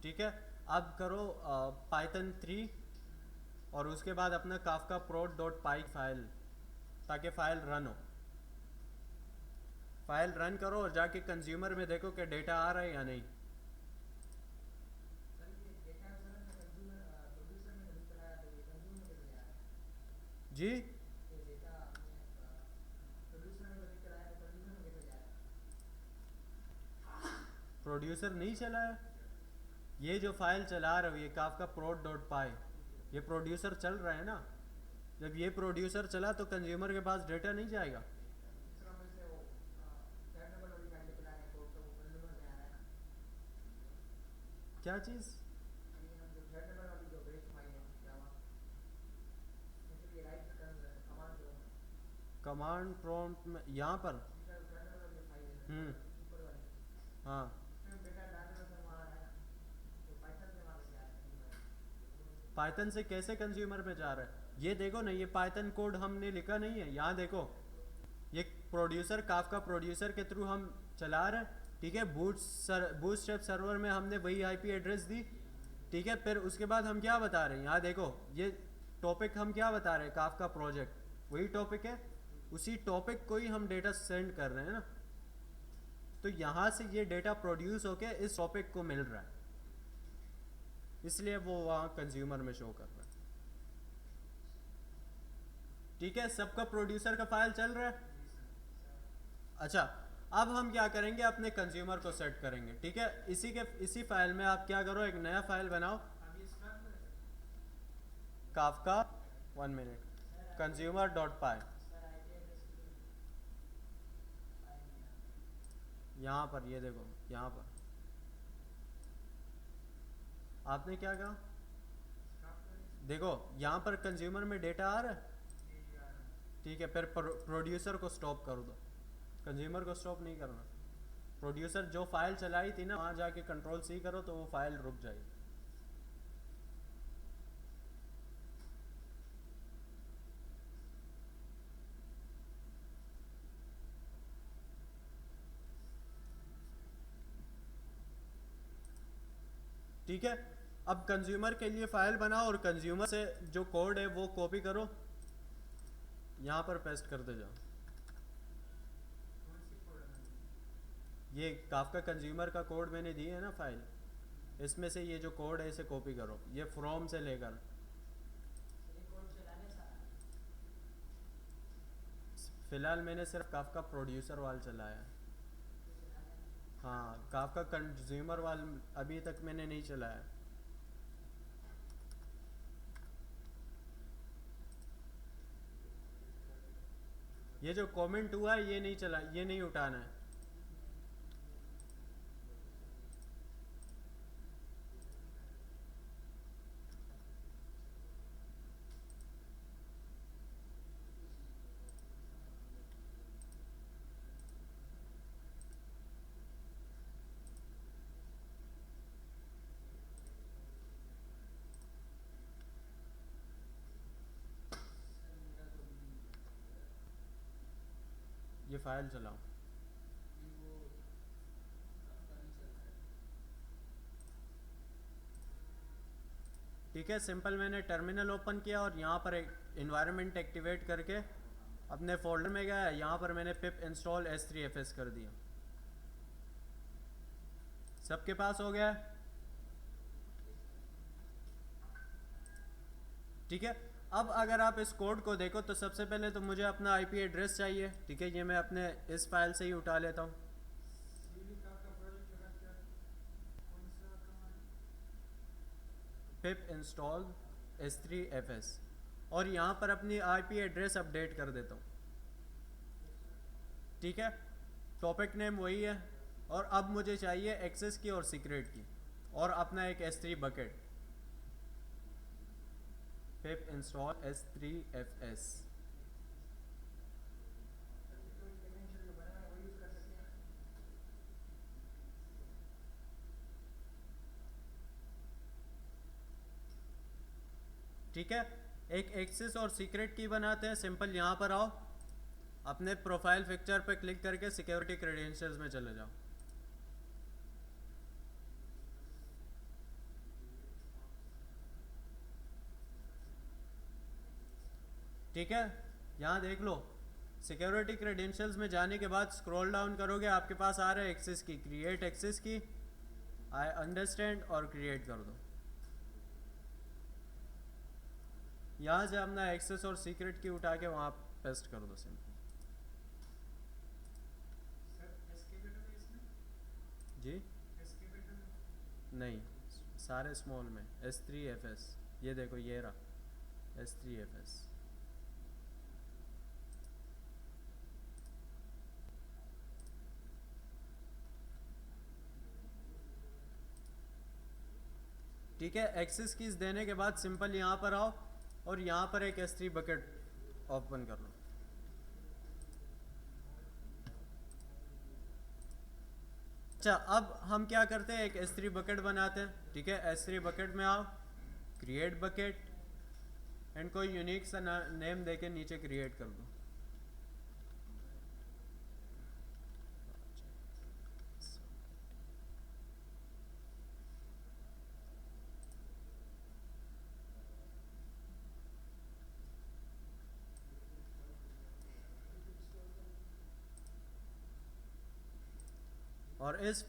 ठीक है। अब करो पाइथन 3 और उसके बाद अपना काफका prod डॉट पाई फाइल, ताकि फाइल रन हो। फाइल रन करो और जाके कंज्यूमर में देखो कि डेटा आ रहा है या नहीं। जी प्रोड्यूसर नहीं चला है। ये जो फाइल चला रहे हो ये काफका prod डॉट पाई, ये प्रोड्यूसर चल रहा है ना। जब ये प्रोड्यूसर चला तो कंज्यूमर के पास डेटा नहीं जाएगा। क्या चीज़? कमांड प्रॉम्प्ट में यहाँ पर हम्म हाँ पाइथन से कैसे कंज्यूमर में जा रहा है ये देखो ना, ये पाइथन कोड हमने लिखा नहीं है। यहाँ देखो ये प्रोड्यूसर काफका प्रोड्यूसर के थ्रू हम चला रहे हैं, ठीक है। बूटस्ट्रैप सर्वर में हमने वही आईपी एड्रेस दी, ठीक है। फिर उसके बाद हम क्या बता रहे हैं, यहाँ देखो ये टॉपिक हम क्या बता रहे हैं, काफका प्रोजेक्ट वही टॉपिक है, उसी टॉपिक को ही हम डेटा सेंड कर रहे हैं ना। तो यहाँ से ये डेटा प्रोड्यूस होके इस टॉपिक को मिल रहा है, इसलिए वो वहाँ कंज्यूमर में शो कर रहा है, ठीक है। सबका प्रोड्यूसर का फाइल चल रहा है। अच्छा अब हम क्या करेंगे, अपने कंज्यूमर को सेट करेंगे, ठीक है। इसी फाइल में आप क्या करो, एक नया फाइल बनाओ, काफका 1 मिनट कंज्यूमर डॉट पाई। यहाँ पर ये देखो, यहाँ पर आपने क्या कहा, देखो यहाँ पर कंज्यूमर में डेटा आ रहा है, ठीक है। फिर प्रोड्यूसर को स्टॉप कर दो, कंज्यूमर को स्टॉप नहीं करना। प्रोड्यूसर जो फाइल चलाई थी ना, वहाँ जाके कंट्रोल सी करो तो वो फाइल रुक जाएगी। ठीक है। अब कंज्यूमर के लिए फाइल बनाओ और कंज्यूमर से जो कोड है वो कॉपी करो, यहाँ पर पेस्ट करते जाओ। ये काफका कंज्यूमर का कोड मैंने दिया है ना फाइल, इसमें से ये जो कोड है इसे कॉपी करो, ये फ्रॉम से लेकर। फिलहाल मैंने सिर्फ काफका प्रोड्यूसर वाल चलाया है, हाँ। काफका कंज्यूमर वाल अभी तक मैंने नहीं चलाया। ये जो कमेंट हुआ है ये नहीं चला, ये नहीं उठाना है। ये फाइल चलाओ, ठीक है। सिंपल मैंने टर्मिनल ओपन किया और यहाँ पर एक इन्वायरमेंट एक्टिवेट करके अपने फोल्डर में गया, यहाँ पर मैंने पिप इंस्टॉल s3fs कर दिया। सबके पास हो गया, ठीक है। अब अगर आप इस कोड को देखो तो सबसे पहले तो मुझे अपना आईपी एड्रेस चाहिए, ठीक है। ये मैं अपने इस फाइल से ही उठा लेता हूँ। पिप इंस्टॉल s3fs और यहाँ पर अपनी आईपी एड्रेस अपडेट कर देता हूँ, ठीक है। टॉपिक नेम वही है और अब मुझे चाहिए एक्सेस की और सीक्रेट की और अपना एक s3 बकेट। पिप इंस्टॉल s3fs, ठीक है। एक एक्सेस और सीक्रेट की बनाते हैं। सिंपल यहाँ पर आओ, अपने प्रोफाइल पिक्चर पे क्लिक करके सिक्योरिटी क्रेडेंशियल्स में चले जाओ, ठीक है। यहाँ देख लो सिक्योरिटी क्रेडेंशियल्स में जाने के बाद स्क्रॉल डाउन करोगे, आपके पास आ रहा है एक्सेस की, क्रिएट एक्सेस की, आई अंडरस्टैंड और क्रिएट कर दो। यहाँ से अपना एक्सेस और सीक्रेट की उठा के वहाँ पेस्ट कर दो सिंपल। जी नहीं, सारे स्मॉल में, S3FS, ये देखो ये रहा S3FS। ठीक है, एक्सेस कीज देने के बाद सिंपल यहाँ पर आओ और यहाँ पर एक S3 बकेट ओपन कर लो। अच्छा, अब हम क्या करते हैं, एक S3 बकेट बनाते हैं। ठीक है, S3 बकेट में आओ, क्रिएट बकेट एंड कोई यूनिक सा नेम देके नीचे क्रिएट कर दो। और इस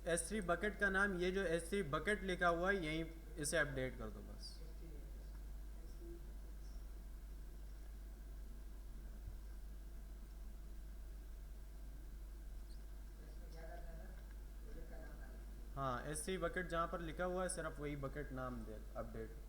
S3 बकेट का नाम, ये जो S3 बकेट लिखा हुआ है यहीं, इसे अपडेट कर दो बस। हाँ, S3 बकेट जहाँ पर लिखा हुआ है सिर्फ वही बकेट नाम दे अपडेट।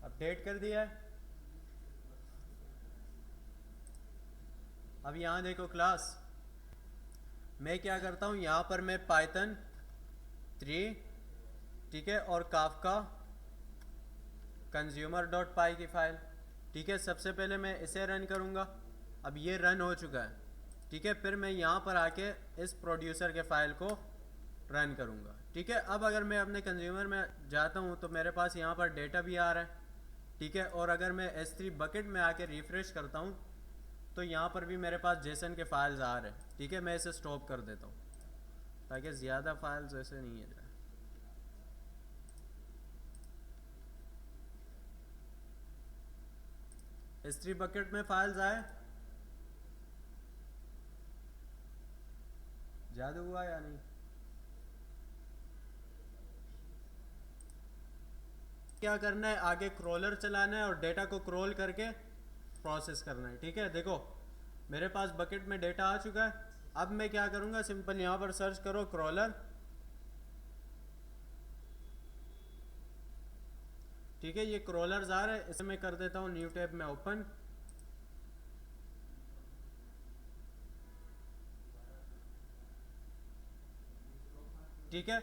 अपडेट कर दिया है। अब यहाँ देखो क्लास, मैं क्या करता हूँ, यहाँ पर मैं पाइथन 3, ठीक है, और काफका consumer.py की फाइल, ठीक है, सबसे पहले मैं इसे रन करूँगा। अब ये रन हो चुका है, ठीक है, फिर मैं यहाँ पर आके इस प्रोड्यूसर के फाइल को रन करूँगा। ठीक है, अब अगर मैं अपने कंज्यूमर में जाता हूँ तो मेरे पास यहाँ पर डेटा भी आ रहा है। ठीक है, और अगर मैं S3 बकेट में आके रिफ्रेश करता हूँ तो यहाँ पर भी मेरे पास जेसन के फाइल्स आ रहे हैं। ठीक है, मैं इसे स्टॉप कर देता हूँ ताकि ज़्यादा फाइल्स ऐसे नहीं है। S3 बकेट में फाइल्स आए, जादू हुआ या नहीं? क्या करना है, आगे क्रॉलर चलाना है और डेटा को क्रॉल करके प्रोसेस करना है। ठीक है, देखो मेरे पास बकेट में डेटा आ चुका है। अब मैं क्या करूँगा, सिंपल यहाँ पर सर्च करो क्रॉलर। ठीक है, ये क्रॉलर्स आ रहे हैं, इसे मैं कर देता हूँ न्यू टैब में ओपन। ठीक है,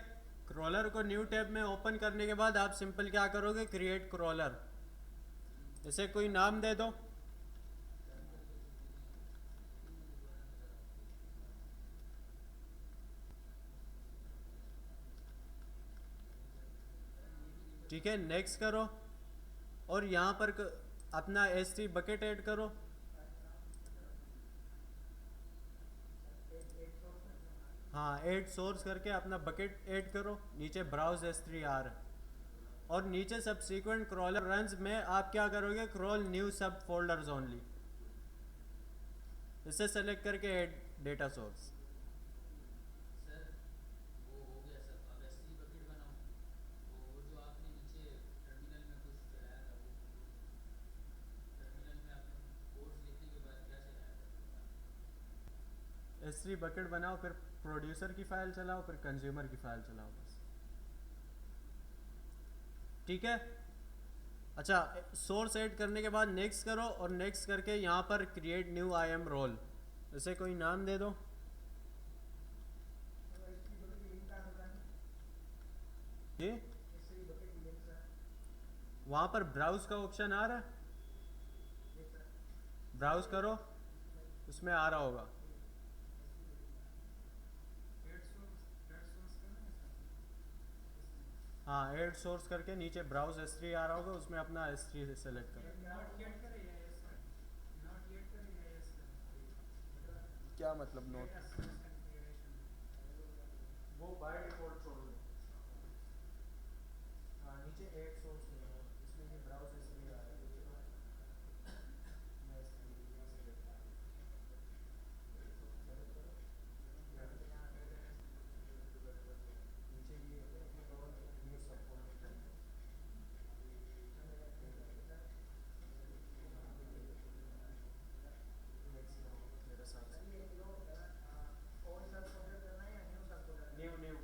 क्रॉलर को न्यू टैब में ओपन करने के बाद आप सिंपल क्या करोगे, क्रिएट क्रॉलर, इसे कोई नाम दे दो। ठीक है, नेक्स्ट करो और यहाँ पर अपना S3 बकेट ऐड करो। हाँ, ऐड सोर्स करके अपना बकेट ऐड करो, नीचे ब्राउज S3 आ रहा है और नीचे सबसीक्वेंट क्रॉलर रन्स में आप क्या करोगे, क्रॉल न्यू सब फोल्डर्स ओनली, इसे सेलेक्ट करके add data source. S3 bucket बनाओ, फिर प्रोड्यूसर की फाइल चलाओ, फिर कंज्यूमर की फाइल चलाओ बस। ठीक है, अच्छा, सोर्स ऐड करने के बाद नेक्स्ट करो और नेक्स्ट करके यहाँ पर क्रिएट न्यू IAM रोल, इसे कोई नाम दे दो। जी, वहाँ पर ब्राउज का ऑप्शन आ रहा है, ब्राउज करो, उसमें आ रहा होगा। हाँ ऐड सोर्स करके नीचे ब्राउज S3 आ रहा होगा, उसमें अपना S3 सेलेक्ट करो। क्या मतलब नोट? वो बाय डिफॉल्ट छोड़ दो। हाँ नीचे ऐड सोर्स नहीं है, इसमें ये ब्राउज S3 आ रहा है, मैं S3 यहाँ सेलेक्ट करो, नीचे ये ये सब फॉर्मेट करना है। मेरे साथ न्यू न्यू,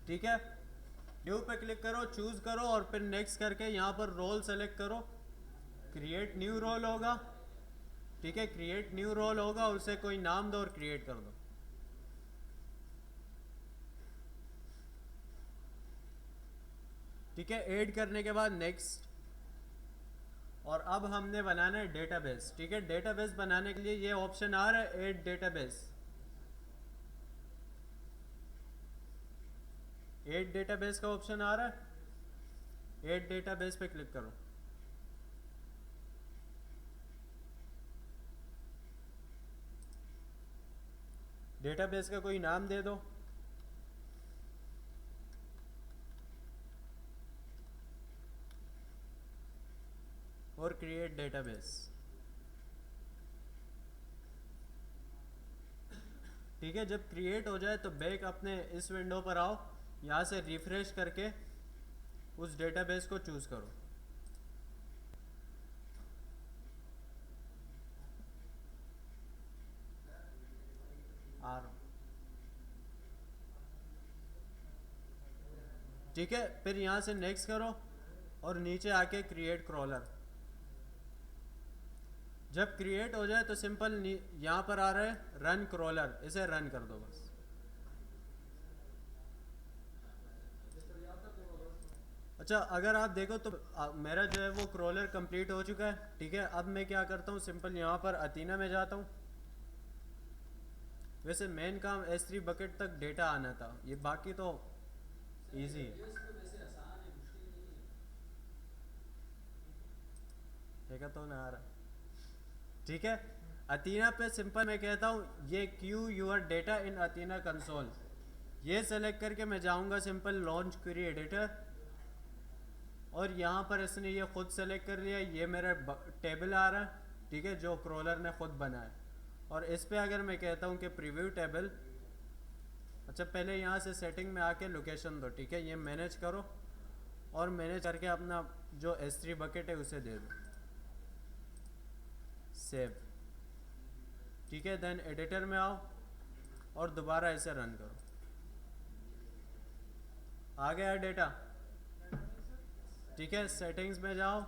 ठीक है। न्यू पे क्लिक करो, चूज करो और फिर नेक्स्ट करके यहाँ पर रोल सेलेक्ट करो। क्रिएट न्यू रोल होगा, ठीक है, क्रिएट न्यू रोल होगा, उसे कोई नाम दो और क्रिएट कर दो। ठीक है, ऐड करने के बाद नेक्स्ट। और अब हमने बनाना है डेटाबेस। ठीक है, डेटाबेस बनाने के लिए ये ऑप्शन आ रहा है ऐड डेटाबेस। ऐड डेटाबेस का ऑप्शन आ रहा है, ऐड डेटाबेस पे क्लिक करो। डेटाबेस का कोई नाम दे दो। और क्रिएट डेटाबेस। ठीक है, जब क्रिएट हो जाए तो बैक अपने इस विंडो पर आओ, यहाँ से रिफ्रेश करके उस डेटाबेस को चूज करो। आ रहा हूँ। ठीक है, फिर यहाँ से नेक्स्ट करो और नीचे आके क्रिएट क्रॉलर। जब क्रिएट हो जाए तो सिंपल यहाँ पर आ रहा है रन क्रॉलर, इसे रन कर दो बस। अच्छा, अगर आप देखो तो मेरा जो है वो क्रॉलर कंप्लीट हो चुका है। ठीक है, अब मैं क्या करता हूँ, सिंपल यहाँ पर अथीना में जाता हूँ। वैसे मेन काम S3 बकेट तक डेटा आना था, ये बाकी तो इजी है। देखा तो ना आ रहा। ठीक है, अथीना पे सिंपल मैं कहता हूँ ये query your data in Athena console, ये सेलेक्ट करके मैं जाऊँगा सिंपल लॉन्च क्वेरी एडिटर। और यहाँ पर इसने ये खुद सेलेक्ट कर लिया, ये मेरा टेबल आ रहा है। ठीक है, जो क्रॉलर ने खुद बनाया। और इस पे अगर मैं कहता हूँ कि प्रीव्यू टेबल, अच्छा पहले यहाँ से सेटिंग में आके लोकेशन दो। ठीक है, ये मैनेज करो और मैनेज करके अपना जो S3 बकेट है उसे दे दो, सेव। ठीक है, देन एडिटर में आओ और दोबारा इसे रन करो। आ गया डेटा। ठीक है, सेटिंग्स में जाओ,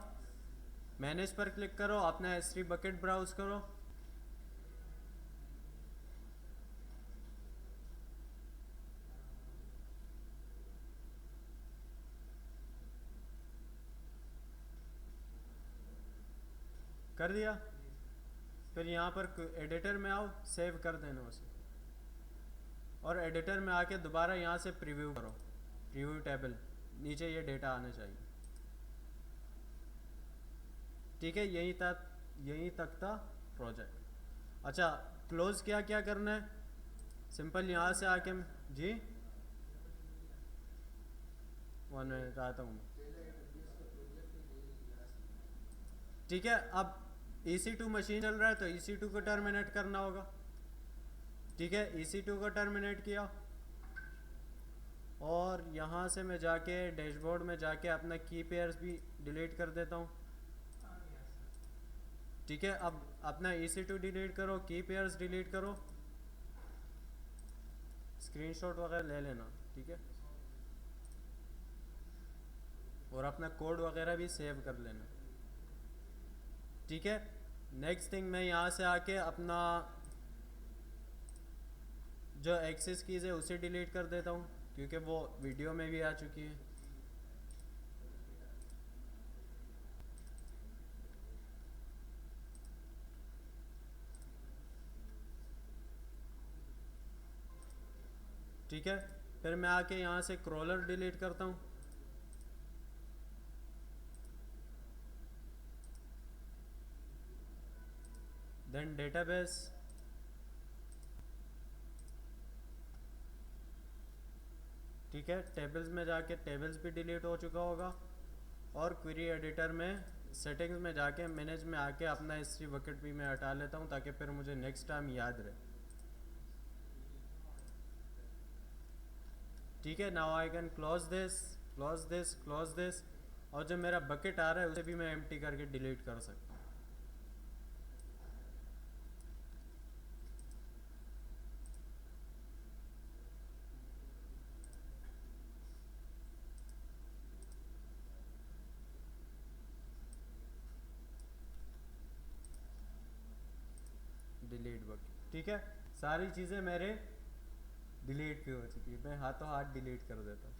मैनेज पर क्लिक करो, अपना S3 बकेट ब्राउज करो। कर दिया। फिर यहाँ पर एडिटर में आओ, सेव कर देना उसे। और एडिटर में आके दोबारा यहाँ से प्रीव्यू करो, प्रीव्यू टेबल, नीचे ये डेटा आना चाहिए। ठीक है, यहीं तक था प्रोजेक्ट। अच्छा, क्लोज क्या क्या करना है, सिंपल यहाँ से आके जी 1 मिनट आता हूँ। ठीक है, अब EC2 मशीन चल रहा है तो EC2 को टर्मिनेट करना होगा। ठीक है, EC2 को टर्मिनेट किया और यहाँ से मैं जाके डैशबोर्ड में जाके अपना की पेयर्स भी डिलीट कर देता हूँ। ठीक है, अब अपना EC2 डिलीट करो, की पेयर्स डिलीट करो, स्क्रीनशॉट वगैरह ले लेना। ठीक है, और अपना कोड वगैरह भी सेव कर लेना। ठीक है, नेक्स्ट थिंग मैं यहाँ से आके अपना जो एक्सेस कीज़ है उसे डिलीट कर देता हूँ, क्योंकि वो वीडियो में भी आ चुकी है। ठीक है। फिर मैं आके यहाँ से क्रॉलर डिलीट करता हूँ। देन डेटाबेस, ठीक है। टेबल्स में जाके टेबल्स भी डिलीट हो चुका होगा। और क्वेरी एडिटर में सेटिंग्स में जाके मैनेज में आके अपना हिस्ट्री बकेट भी मैं हटा लेता हूँ ताकि फिर मुझे नेक्स्ट टाइम याद रहे। ठीक है। Now I can close this, close this, close this. और जो मेरा बकेट आ रहा है उसे भी मैं एम्प्टी करके डिलीट कर सकता हूँ। डिलीट बकेट, ठीक है। सारी चीज़ें मेरे डिलीट भी हो चुकी है, मैं हाथों हाथ डिलीट कर देता हूँ।